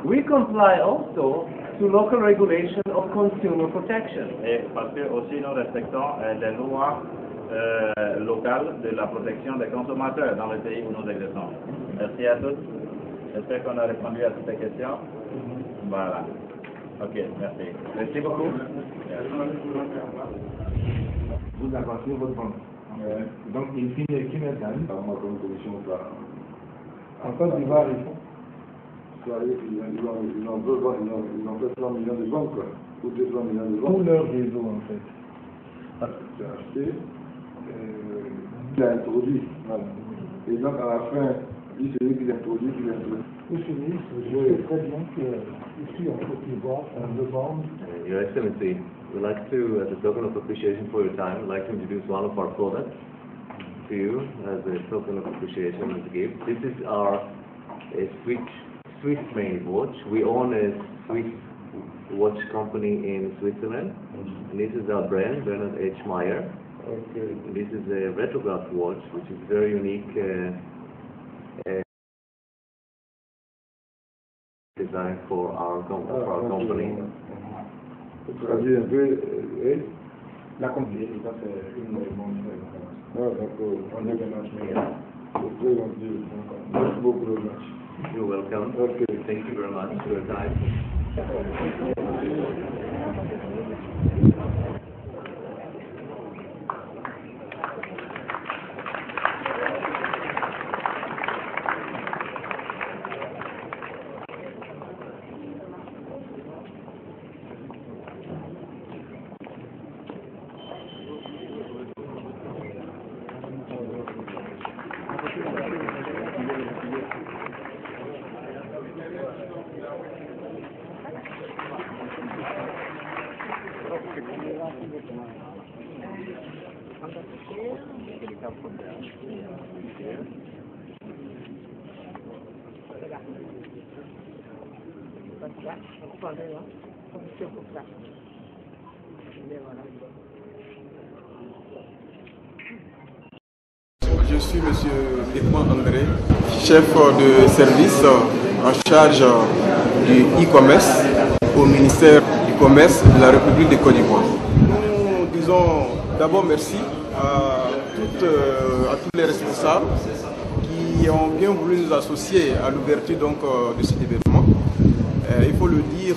We comply also to local regulation of consumer protection. Et parce que aussi nous respectons les lois locales de la protection des consommateurs dans le pays où nous exerçons. Merci à tous. J'espère qu'on a répondu à toutes les questions. Voilà. Ok, merci. Merci beaucoup. Vous avancez votre banque. Donc, il finit qui maintenant en Côte d'Ivoire, ils font. Ils ont fait 3 millions de banques, ou 200 millions de banques. Tout leur réseau, en fait. C'est acheté, il a introduit. Voilà. Et donc, à la fin, lui, c'est lui qui l'introduit, Monsieur le ministre, je sais très bien qu'ici, en Côte d'Ivoire, on demande. Your Excellency, we'd like to, as a token of appreciation for your time, we'd like to introduce one of our products to you as a token of appreciation as a gift. This is our Swiss-made watch. We own a Swiss watch company in Switzerland, and this is our brand, Bernard H. Meyer. Okay. This is a retrograph watch, which is very unique design for our company. traduit un peu, La compagnie, ça c'est une montre. On est très gentil. Merci beaucoup, le match. You're welcome. Okay. Thank you very much for your time. Je suis M. Edmond André, chef de service en charge du e-commerce au ministère du Commerce de la République de Côte d'Ivoire. Nous disons d'abord merci à tous les responsables qui ont bien voulu nous associer à l'ouverture de cet événement. Il faut le dire,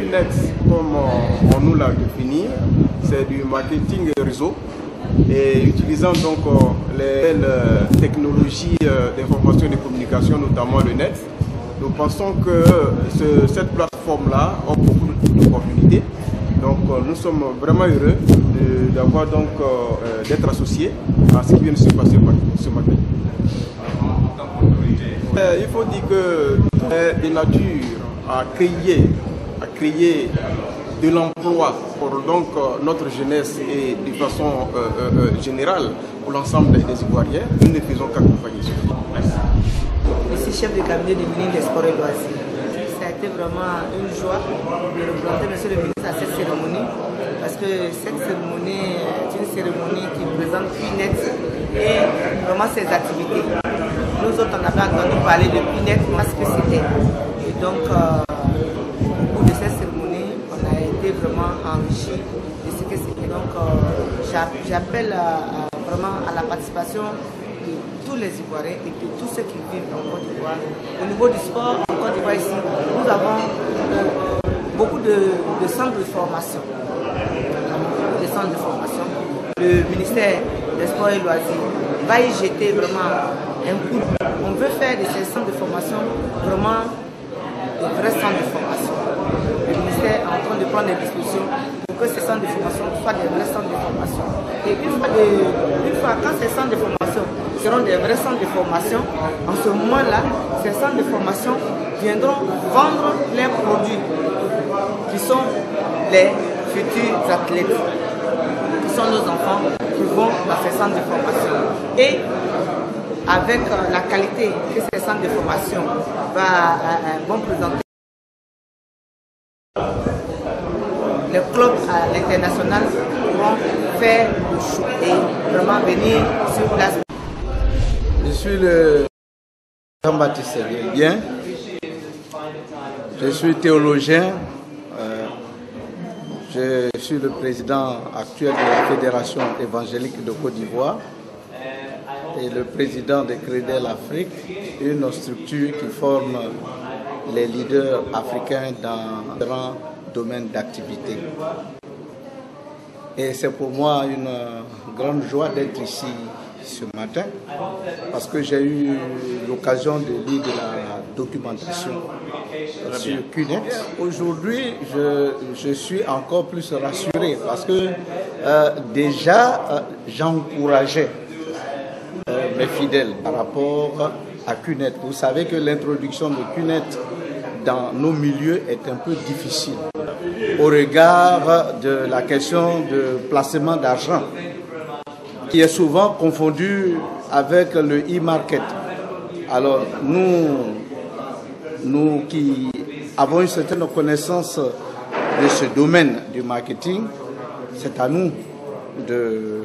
UNEX, comme on nous l'a défini, c'est du marketing réseau. Et utilisant donc les technologies d'information et de communication, notamment le net, nous pensons que cette plateforme-là offre beaucoup d'opportunités. Donc nous sommes vraiment heureux d'être associés à ce qui vient de se passer ce matin. Il faut dire que tout est de nature à créer de l'emploi pour donc notre jeunesse et de façon générale pour l'ensemble des Ivoiriens. Nous ne faisons qu'accompagner cela. Je suis chef de cabinet du ministre des Sports et Loisirs. Ça a été vraiment une joie de représenter M. le ministre à cette cérémonie parce que cette cérémonie est une cérémonie qui présente PUNET et vraiment ses activités. Nous autres, on avait entendu parler de PUNET, moi ce que c'était. Et donc, au cours de cette cérémonie, vraiment enrichi de ce que c'était. Donc j'appelle vraiment à la participation de tous les Ivoiriens et de tous ceux qui vivent en Côte d'Ivoire. Au niveau du sport en Côte d'Ivoire ici, nous avons beaucoup de centres de formation. Le ministère des Sports et Loisirs va y jeter vraiment un coup. On veut faire de ces centres de formation vraiment de vrais centres de formation. Le ministère est en train de prendre des dispositions pour que ces centres de formation soient des vrais centres de formation. Et une fois quand ces centres de formation seront des vrais centres de formation, en ce moment-là, ces centres de formation viendront vendre leurs produits qui sont les futurs athlètes, qui sont nos enfants qui vont dans ces centres de formation. Et avec la qualité que ces centres de formation vont présenter, les clubs à l'international pourront faire le show et vraiment venir sur place. Je suis le Jean-Baptiste bien. Je suis théologien, je suis le président actuel de la Fédération évangélique de Côte d'Ivoire et le président de Crédel Afrique, une structure qui forme les leaders africains dans différents domaines d'activité. Et c'est pour moi une grande joie d'être ici ce matin parce que j'ai eu l'occasion de lire de la documentation sur CUNET. Aujourd'hui, je suis encore plus rassuré parce que déjà j'encourageais mes fidèles par rapport à CUNET. Vous savez que l'introduction de CUNET dans nos milieux est un peu difficile au regard de la question de placement d'argent qui est souvent confondu avec le e-market. Alors nous qui avons une certaine connaissance de ce domaine du marketing, c'est à nous de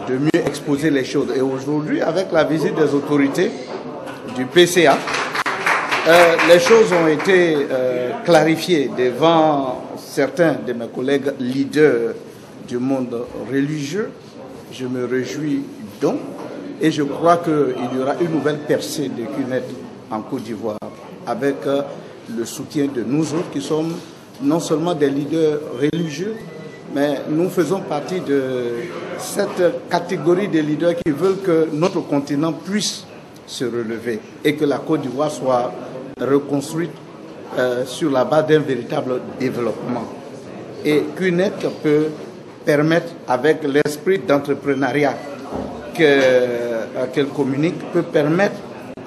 mieux exposer les choses. Et aujourd'hui, avec la visite des autorités du PCA, les choses ont été clarifiées devant certains de mes collègues leaders du monde religieux. Je me réjouis donc et je crois qu'il y aura une nouvelle percée de CUNET en Côte d'Ivoire avec le soutien de nous autres qui sommes non seulement des leaders religieux, mais nous faisons partie de cette catégorie de leaders qui veulent que notre continent puisse se relever et que la Côte d'Ivoire soit reconstruite sur la base d'un véritable développement. Et CUNET peut permettre, avec l'esprit d'entrepreneuriat qu'elle communique, peut permettre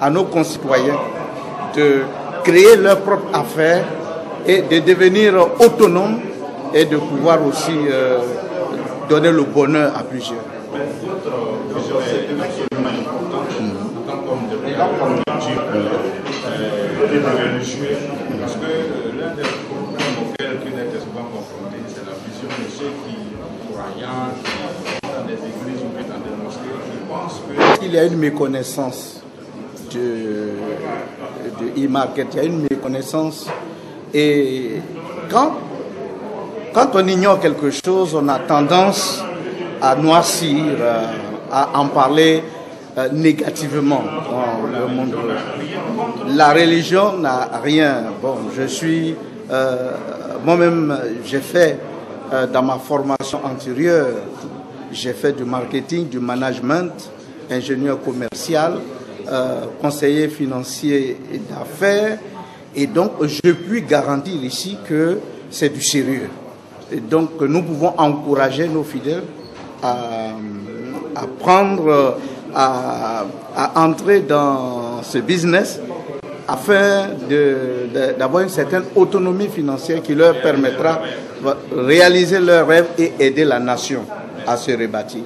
à nos concitoyens de créer leurs propres affaires et de devenir autonomes et de pouvoir aussi donner le bonheur à plusieurs. Parce que l'un des problèmes auxquels CUNET est souvent confronté, c'est la vision de ceux qui, croyants, dans des églises ou dans des mosquées, qui pensent que... Il y a une méconnaissance de e-market, il y a une méconnaissance et quand on ignore quelque chose, on a tendance à noircir, à en parler négativement dans le monde. La religion n'a rien. Bon, je suis moi-même, j'ai fait dans ma formation antérieure, j'ai fait du marketing, du management, ingénieur commercial, conseiller financier et d'affaires, et donc je puis garantir ici que c'est du sérieux. Et donc nous pouvons encourager nos fidèles à prendre, à entrer dans ce business afin d'avoir une certaine autonomie financière qui leur permettra de réaliser leurs rêves et aider la nation à se rebâtir.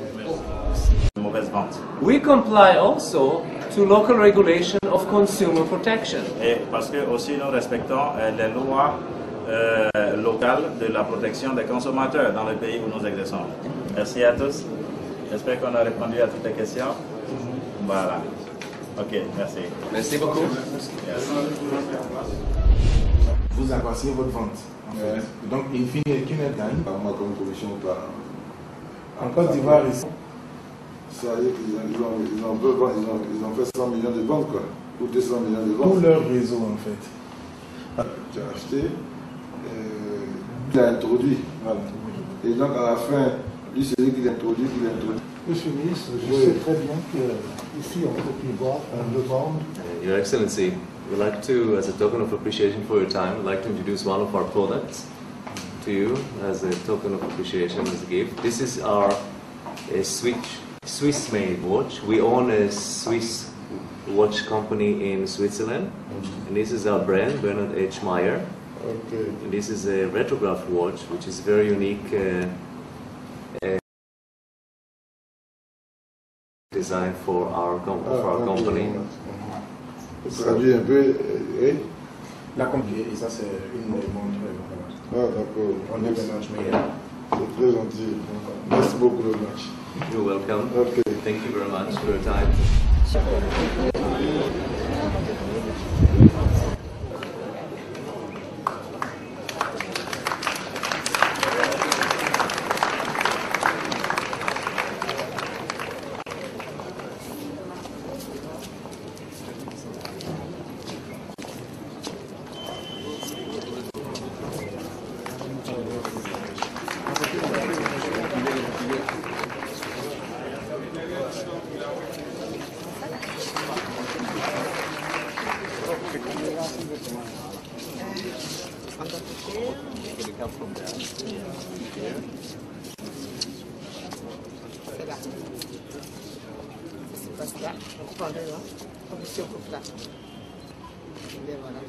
Mauvaise vente. We comply also to local regulation of consumer protection. Et parce que aussi nous respectons les lois locales de la protection des consommateurs dans le pays où nous exerçons. Merci à tous. J'espère qu'on a répondu à toutes les questions. Voilà. Ok, merci. Merci beaucoup. Merci. Vous avancez votre vente. En fait. Donc, in fine, CUNET gagne. Moi, comme commission, pas. En Côte d'Ivoire, ici. Ça y est, ils ont fait 100 millions de ventes, quoi. Ou 200 millions de ventes. Tout leur réseau, en fait. Tu as acheté, tu as introduit. Voilà. Et donc, à la fin, lui, c'est lui qui l'introduit, Monsieur le ministre, je sais très bien qu'ici en Côte d'Ivoire, on demande... Your Excellency, we'd like to, as a token of appreciation for your time, we'd like to introduce one of our products to you as a token of appreciation, as a gift. This is our Swiss-made watch. We own a Swiss watch company in Switzerland, and this is our brand, Bernard H. Meyer. Okay. And this is a retrograph watch, which is very unique design for our company. Traduit un peu, La compagnie, et ça, c'est une montre. Ah, d'accord. On est Bernard Meyer. C'est très gentil. Merci beaucoup, le match. You're welcome. Okay. Thank you very much for your time. On doit toucher. C'est là. C'est pas ça. On coupe en deux, hein. On coupe là. Et voilà.